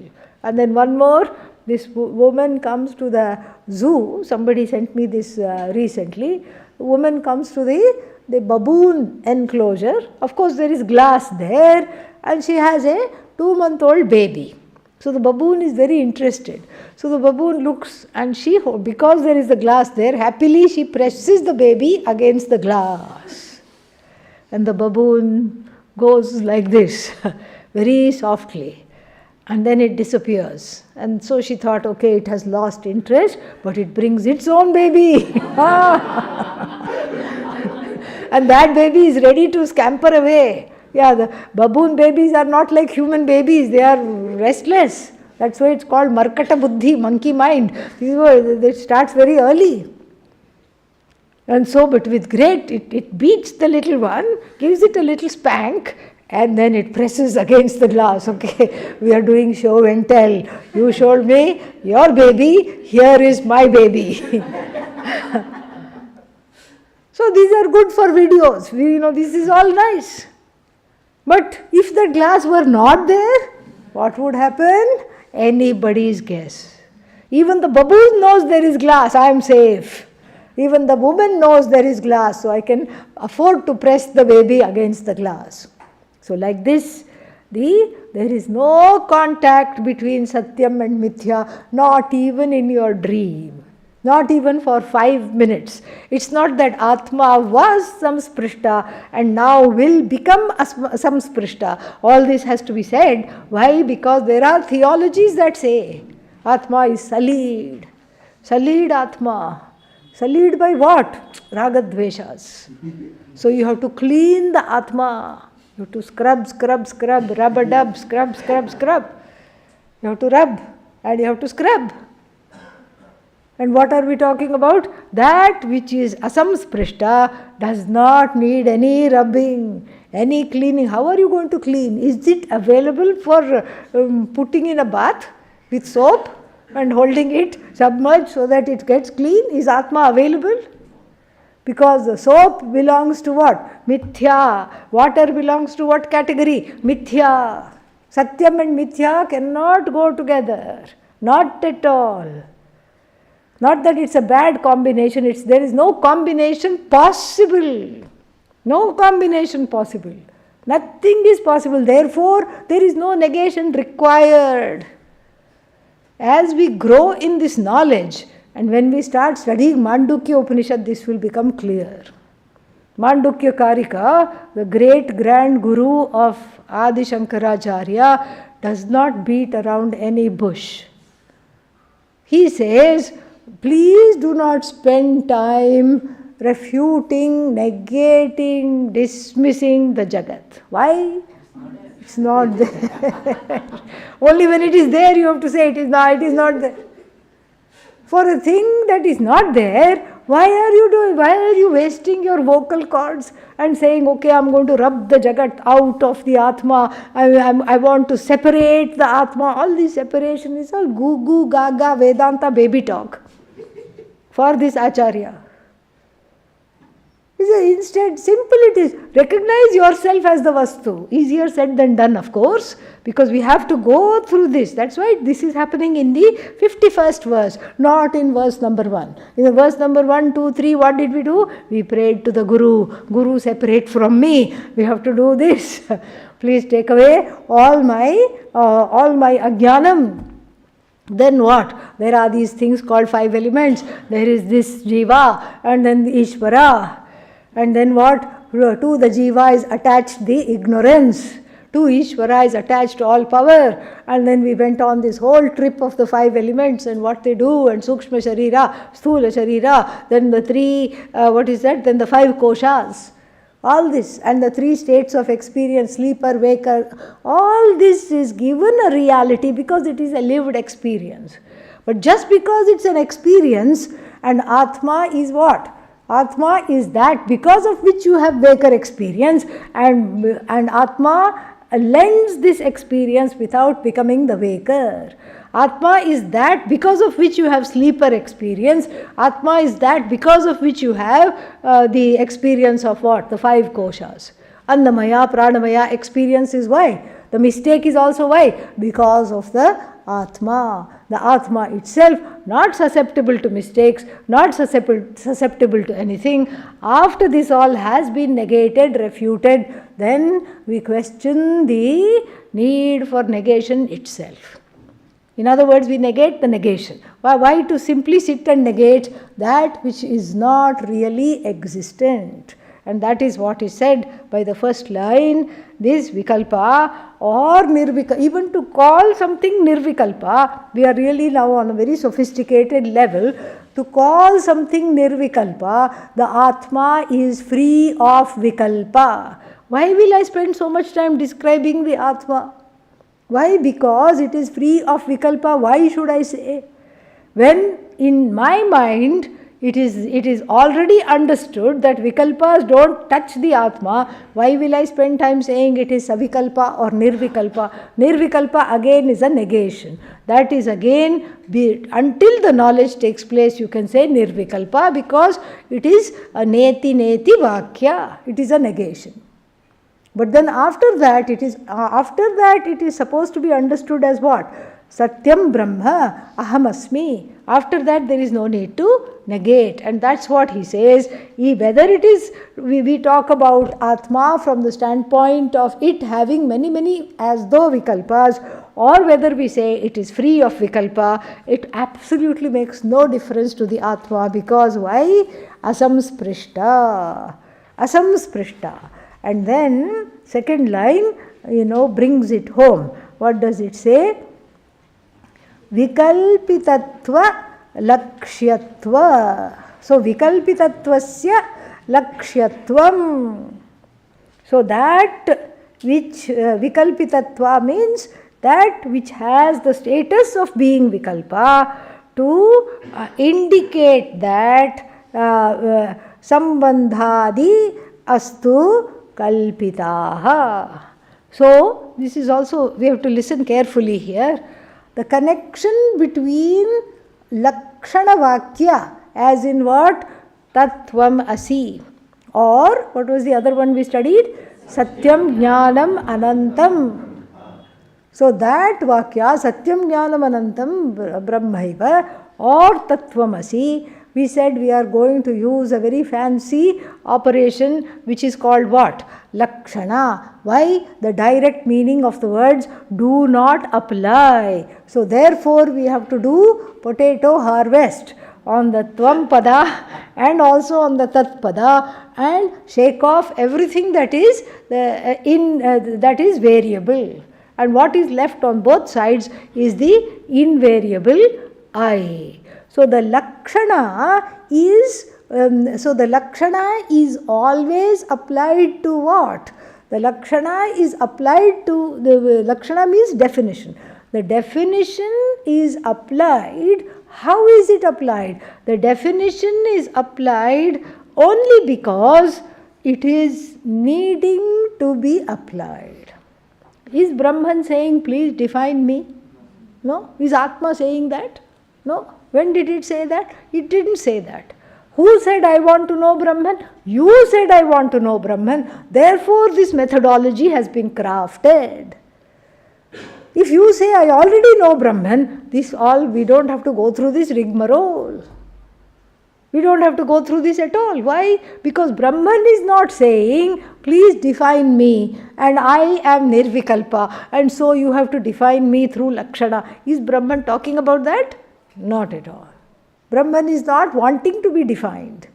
And then one more, this woman comes to the zoo. Somebody sent me this recently. The woman comes to the baboon enclosure. Of course, there is glass there and she has a 2-month-old baby. So the baboon is very interested. So the baboon looks and because there is the glass there, happily she presses the baby against the glass. And the baboon goes like this, very softly. And then it disappears. And so she thought, okay, it has lost interest, but it brings its own baby. And that baby is ready to scamper away. Yeah, the baboon babies are not like human babies. They are restless. That's why it's called Markata Buddhi, monkey mind. It starts very early. And so, but with great, it beats the little one, gives it a little spank, and then it presses against the glass. Okay, we are doing show and tell. You showed me your baby, here is my baby. So these are good for videos. This is all nice. But if the glass were not there, what would happen? Anybody's guess. Even the baboon knows there is glass, I am safe. Even the woman knows there is glass, so I can afford to press the baby against the glass. So like this, there is no contact between Satyam and Mithya, not even in your dream. Not even for 5 minutes. It's not that Atma was samsprishta and now will become samsprishta. All this has to be said. Why? Because there are theologies that say Atma is salid. Salid Atma. Salid by what? Ragadveshas. So you have to clean the Atma. You have to scrub, rub-a-dub, scrub. You have to rub and you have to scrub. And what are we talking about? That which is asamsprishta does not need any rubbing, any cleaning. How are you going to clean? Is it available for putting in a bath with soap and holding it submerged so that it gets clean? Is Atma available? Because the soap belongs to what? Mithya. Water belongs to what category? Mithya. Satyam and Mithya cannot go together. Not at all. Not that it's a bad combination, there is no combination possible. No combination possible. Nothing is possible. Therefore, there is no negation required. As we grow in this knowledge, and when we start studying Mandukya Upanishad, this will become clear. Mandukya Karika, the great grand guru of Adi Shankaracharya, does not beat around any bush. He says, please do not spend time refuting, negating, dismissing the Jagat. Why? It's not there. Only when it is there you have to say it is not there. For a thing that is not there, why are you wasting your vocal cords and saying, okay, I'm going to rub the Jagat out of the Atma, I want to separate the Atma. All this separation is all goo gaga Vedanta baby talk for this Acharya. Instead, simple it is. Recognize yourself as the Vastu. Easier said than done, of course, because we have to go through this. That's why this is happening in the 51st verse, not in verse number 1. In the verse number 1, 2, 3, what did we do? We prayed to the Guru. Guru, separate from me. We have to do this. Please take away all my ajnanam. Then what? There are these things called 5 elements. There is this Jiva and then the Ishvara. And then what? To the Jiva is attached the ignorance. To Ishvara is attached all power. And then we went on this whole trip of the 5 elements and what they do, and Sukshma Sharira, Sthula Sharira, then the 3, then the 5 koshas. All this, and the 3 states of experience, sleeper, waker, all this is given a reality because it is a lived experience. But just because it's an experience, and Atma is what? Atma is that because of which you have waker experience, and Atma lends this experience without becoming the waker. Atma is that because of which you have sleeper experience. Atma is that because of which you have the experience of what? The 5 koshas. Annamaya, Pranamaya experience is why? The mistake is also why? Because of the Atma. The Atma itself, not susceptible to mistakes, not susceptible to anything. After this all has been negated, refuted, then we question the need for negation itself. In other words, we negate the negation. Why to simply sit and negate that which is not really existent? And that is what is said by the first line, this vikalpa or nirvikalpa. Even to call something nirvikalpa, we are really now on a very sophisticated level. To call something nirvikalpa, the Atma is free of vikalpa. Why will I spend so much time describing the Atma? Why? Because it is free of vikalpa. Why should I say? When in my mind, it is already understood that vikalpas don't touch the Atma. Why will I spend time saying it is savikalpa or nirvikalpa? Nirvikalpa again is a negation. That is again, until the knowledge takes place, you can say nirvikalpa because it is a neti vakya. It is a negation. But then after that it is supposed to be understood as what? Satyam Brahma Ahamasmi. After that there is no need to negate, and that's what he says. Whether it is, we talk about Atma from the standpoint of it having many as though vikalpas, or whether we say it is free of vikalpa, it absolutely makes no difference to the Atma, because why? Asamsprishta. Asamsprishta. And then second line, brings it home. What does it say? Vikalpitatva lakshyatva. So vikalpitatvasya lakshyatvam. So that which vikalpitatva means that which has the status of being vikalpa, to indicate that sambandhadi astu kalpitaha. So this is also, we have to listen carefully here. The connection between lakshana vakya, as in what? Tattvam asi. Or what was the other one we studied? Satyam Jnanam Anantam. So that vakya, Satyam Jnanam Anantam Brahmaiva or Tattvamasi, we said we are going to use a very fancy operation which is called what? Lakshana. Why? The direct meaning of the words do not apply. So therefore we have to do potato harvest on the Tvam Pada and also on the Tat Pada, and shake off everything that is that is variable. And what is left on both sides is the invariable I. So the Lakshana is always applied to what? The Lakshana is applied to, the Lakshana means definition. The definition is applied. How is it applied? The definition is applied only because it is needing to be applied. Is Brahman saying, please define me? No. Is Atma saying that? No. When did it say that? It didn't say that. Who said I want to know Brahman? You said I want to know Brahman. Therefore this methodology has been crafted. If you say I already know Brahman, we don't have to go through this rigmarole. We don't have to go through this at all. Why? Because Brahman is not saying, please define me and I am nirvikalpa and so you have to define me through Lakshana. Is Brahman talking about that? Not at all. Brahman is not wanting to be defined.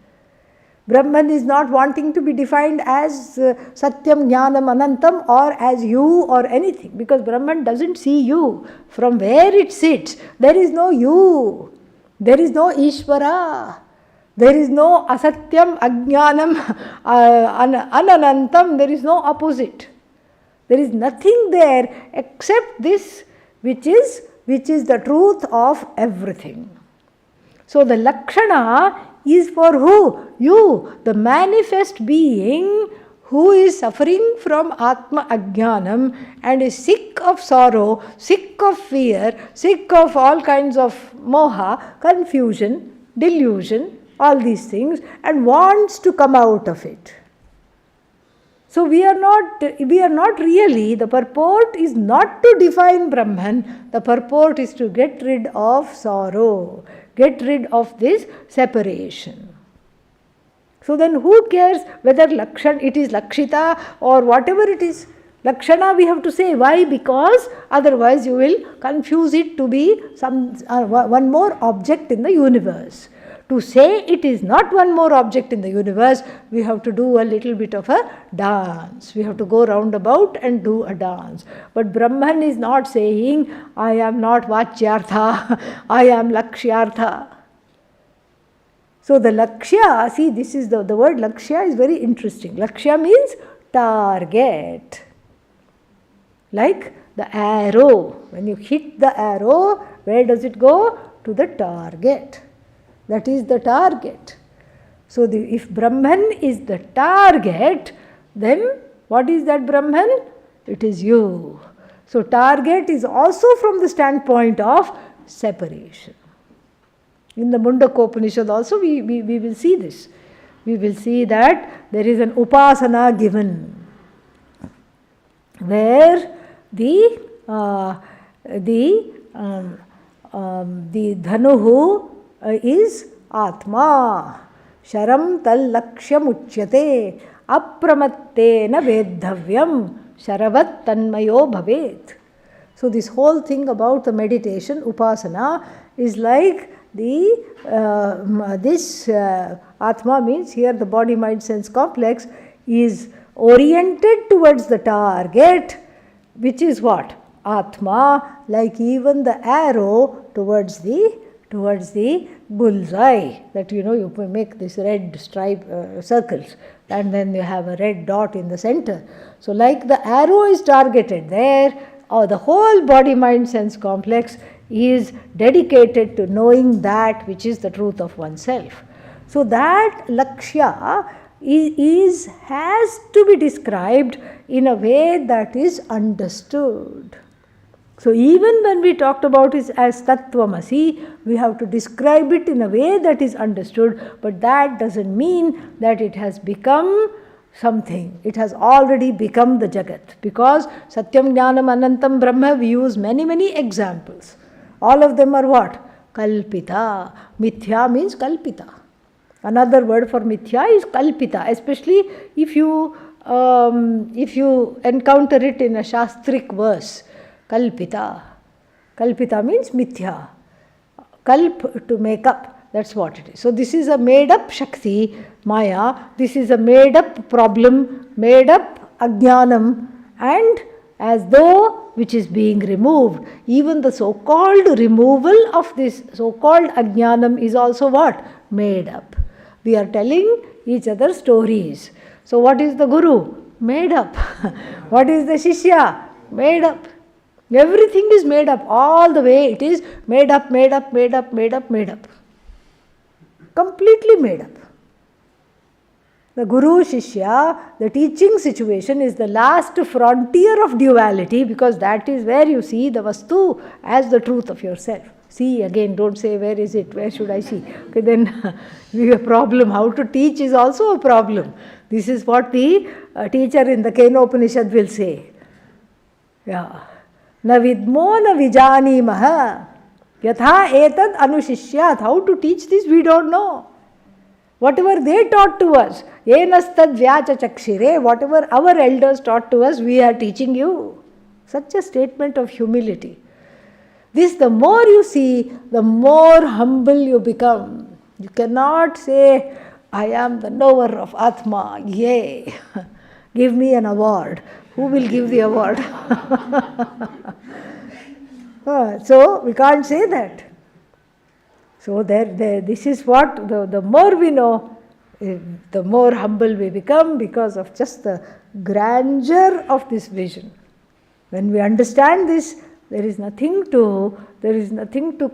Brahman is not wanting to be defined as Satyam Jnanam Anantam or as you or anything, because Brahman doesn't see you. From where it sits, there is no you. There is no Ishvara. There is no Asatyam Ajnanam Ananantam. There is no opposite. There is nothing there except this which is the truth of everything. So the Lakshana is for who? You, the manifest being who is suffering from Atma Ajnanam and is sick of sorrow, sick of fear, sick of all kinds of moha, confusion, delusion, all these things, and wants to come out of it. So we are not really, the purport is not to define Brahman, the purport is to get rid of sorrow, get rid of this separation. So then who cares whether it is Lakshita or whatever it is. Lakshana we have to say. Why? Because otherwise you will confuse it to be one more object in the universe. To say it is not one more object in the universe, we have to do a little bit of a dance. We have to go roundabout and do a dance. But Brahman is not saying, I am not Vachyartha, I am Lakshyartha. So the Lakshya, see, this is the word Lakshya is very interesting. Lakshya means target. Like the arrow. When you hit the arrow, where does it go? To the target. That is the target. So if Brahman is the target, then what is that Brahman? It is you. So target is also from the standpoint of separation. In the Mundakopanishad also we will see this. We will see that there is an upasana given where the dhanuhu is Atma. Sharam tal lakshyam uchyate apramattena veddhavyam sharavat tanmayo bhavet. So this whole thing about the meditation, upasana, is like this Atma means here the body, mind, sense complex is oriented towards the target, which is what? Atma, like even the arrow towards the bullseye, that you make this red stripe circles, and then you have a red dot in the center. So like the arrow is targeted there, or the whole body, mind, sense complex is dedicated to knowing that which is the truth of oneself. So that lakshya has to be described in a way that is understood. So even when we talked about it as Tattvamasi, we have to describe it in a way that is understood, but that doesn't mean that it has become something. It has already become the Jagat. Because Satyam Jnanam Anantam Brahma, we use many examples. All of them are what? Kalpita. Mithya means kalpita. Another word for mithya is kalpita, especially if you encounter it in a shastric verse. Kalpita. Kalpita means mithya. Kalp, to make up. That's what it is. So this is a made up Shakti, Maya. This is a made up problem, made up Ajnanam, and as though which is being removed. Even the so-called removal of this so-called Ajnanam is also what? Made up. We are telling each other stories. So what is the Guru? Made up. What is the Shishya? Made up. Everything is made up. All the way it is made up. Completely made up. The Guru Shishya, the teaching situation is the last frontier of duality, because that is where you see the Vastu as the truth of yourself. See again, don't say where is it, where should I see? Okay, then we have a problem. How to teach is also a problem. This is what the teacher in the Kenopanishad will say. Yeah. Na vidmo na vijanimaha. Yatha etad anushishyat. How to teach this, we don't know. Whatever they taught to us, enastad vyacha chakshire, whatever our elders taught to us, we are teaching you. Such a statement of humility. This, the more you see, the more humble you become. You cannot say, I am the knower of Atma, yay, give me an award. Who will give the award? So we can't say that. So this is what, the more we know, the more humble we become, because of just the grandeur of this vision. When we understand this, there is nothing to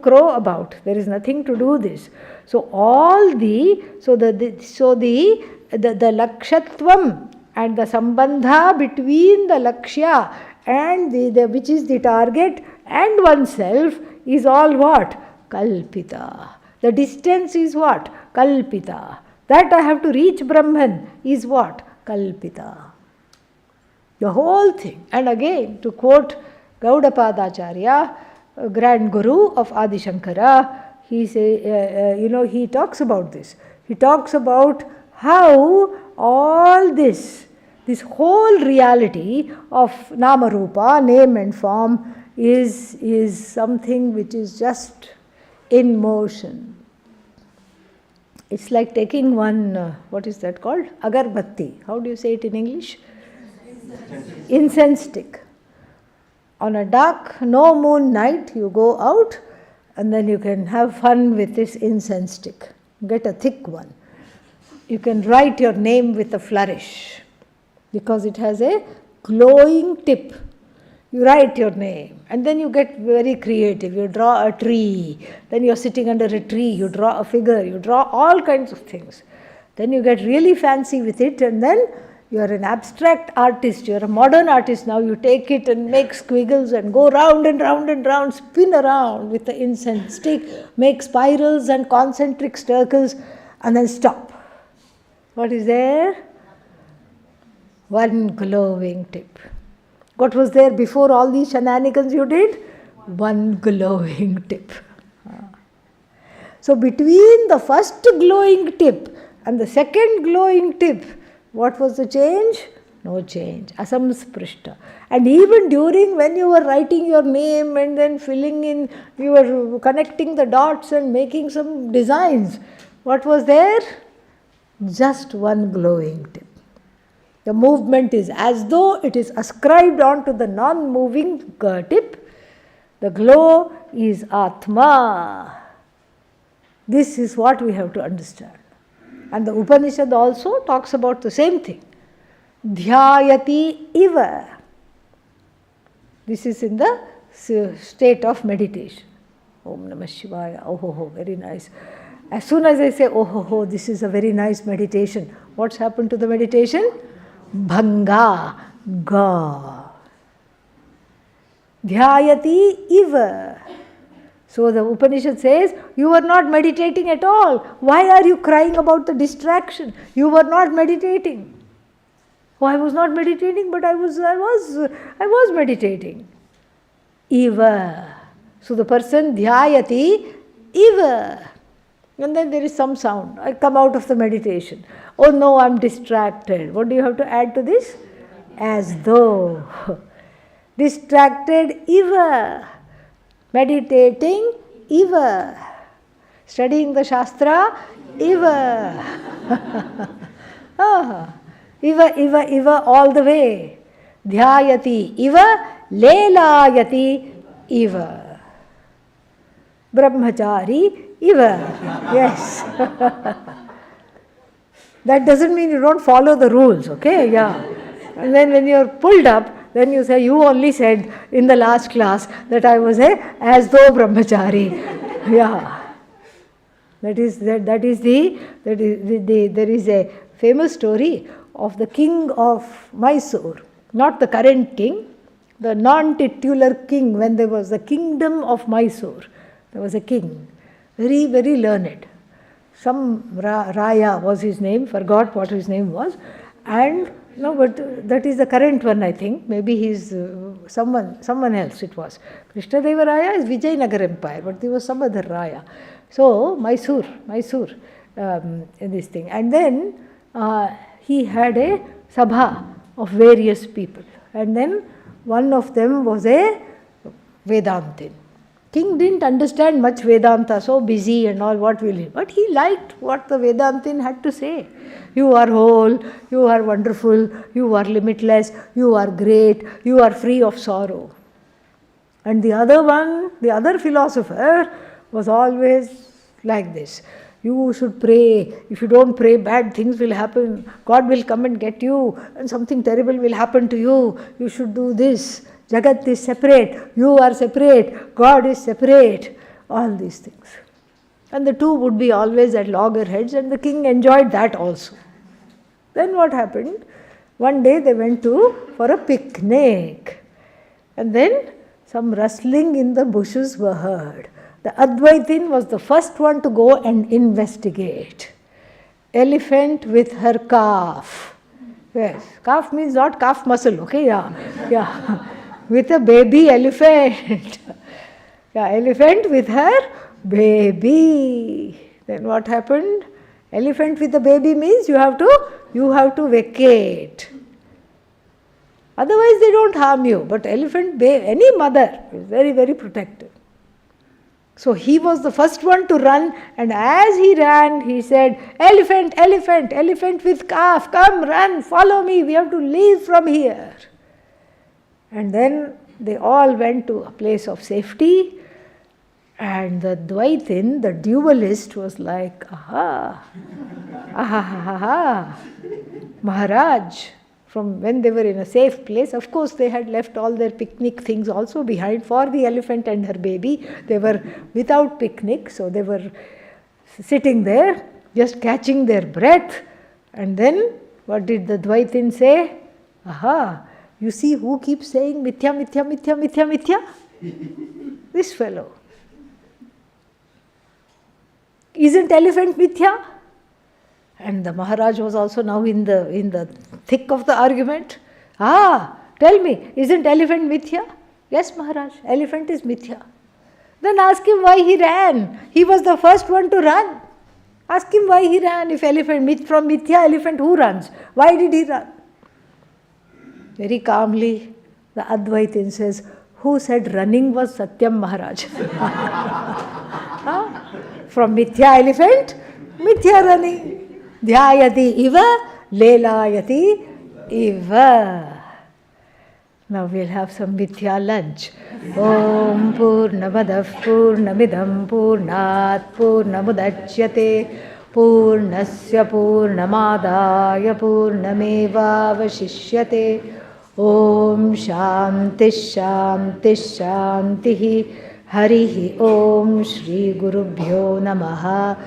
crow about. There is nothing to do this. So the lakshatvam and the sambandha between the lakshya and the which is the target and oneself is all what? Kalpita. The distance is what? Kalpita. That I have to reach Brahman is what? Kalpita. The whole thing. And again, to quote Gaudapadacharya, Grand Guru of Adi Shankara, he he talks about this. He talks about how all this whole reality of Nama Rupa, name and form, is something which is just in motion. It's like taking one, what is that called? Agarbatti. How do you say it in English? Incense stick. On a dark, no moon night, you go out and then you can have fun with this incense stick. Get a thick one. You can write your name with a flourish because it has a glowing tip. You write your name and then you get very creative. You draw a tree, then you're sitting under a tree, you draw a figure, you draw all kinds of things. Then you get really fancy with it and then you're an abstract artist, you're a modern artist now. You take it and make squiggles and go round and round and round, spin around with the incense stick, make spirals and concentric circles and then stop. What is there? One glowing tip. What was there before all these shenanigans you did? One glowing tip. So between the first glowing tip and the second glowing tip, what was the change? No change. Asamsprishta. And even during when you were writing your name and then filling in, you were connecting the dots and making some designs, what was there? Just one glowing tip. The movement is as though it is ascribed onto the non-moving tip. The glow is Atma. This is what we have to understand. And the Upanishad also talks about the same thing. Dhyayati iva. This is in the state of meditation. Om Namah Shivaya. Oh ho ho, very nice. As soon as I say, oh ho ho, this is a very nice meditation, what's happened to the meditation? Bhanga, ga. Dhyayati iva. So the Upanishad says, you were not meditating at all. Why are you crying about the distraction? You were not meditating. Oh, I was not meditating, but I was meditating. Iva. So the person dhyayati iva. And then there is some sound. I come out of the meditation. Oh no, I'm distracted. What do you have to add to this? As though. Distracted iva. Meditating iva. Studying the Shastra iva. Iva all the way. Dhyayati iva, lelayati iva. Brahmachari iva. Yes. That doesn't mean you don't follow the rules, okay? Yeah. And then when you're pulled up, then you say, you only said in the last class that I was as though brahmachari. Yeah. There is a famous story of the king of Mysore, not the current king, the non-titular king, when there was the kingdom of Mysore. There was a king, very, very learned. Some Raya was his name, forgot what his name was. And no, but that is the current one, I think. Maybe he's someone else it was. Krishnadeva Raya is Vijayanagar Empire, but there was some other Raya. So, Mysore, this thing. And then he had a sabha of various people. And then one of them was a Vedantin. King didn't understand much Vedanta, so busy and all, what will he? But he liked what the Vedantin had to say. You are whole, you are wonderful, you are limitless, you are great, you are free of sorrow. And the other one, the other philosopher was always like this. You should pray. If you don't pray, bad things will happen. God will come and get you and something terrible will happen to you. You should do this. Jagat is separate. You are separate. God is separate. All these things. And the two would be always at loggerheads, and the king enjoyed that also. Then what happened? One day they went for a picnic. And then some rustling in the bushes were heard. The Advaitin was the first one to go and investigate. Elephant with her calf. Yes, calf means not calf muscle, okay? Yeah. With a baby elephant. Yeah, elephant with her baby. Then what happened? Elephant with a baby means you have to vacate. Otherwise they don't harm you. But elephant, any mother is very, very protective. So he was the first one to run, and as he ran, he said, elephant, elephant, elephant with calf, come, run, follow me, we have to leave from here. And then they all went to a place of safety, and the Dvaitin, the dualist, was like, aha, Maharaj. From when they were in a safe place, of course they had left all their picnic things also behind for the elephant and her baby. They were without picnic, so they were sitting there, just catching their breath. And then, what did the Dvaitin say? Aha, you see who keeps saying mithya, mithya, mithya, mithya, mithya? This fellow. Isn't elephant mithya? And the Maharaj was also now in the thick of the argument. Tell me, isn't elephant mithya? Yes, Maharaj, elephant is mithya. Then ask him why he ran. He was the first one to run. Ask him why he ran. If elephant, from mithya elephant, who runs? Why did he run? Very calmly, the Advaitin says, who said running was Satyam Maharaj? From Mithya elephant, Mithya running. Dhyayati iva, lelayati iva. Now we'll have some Mithya lunch. Om Purnamadav Purnamidam Purnat Purnamudachyate Purnasya Purnamadaya Purnameva Vashishyate. Om Shanti Shanti Shanti Harihi Om Shri Gurubhyo Namaha.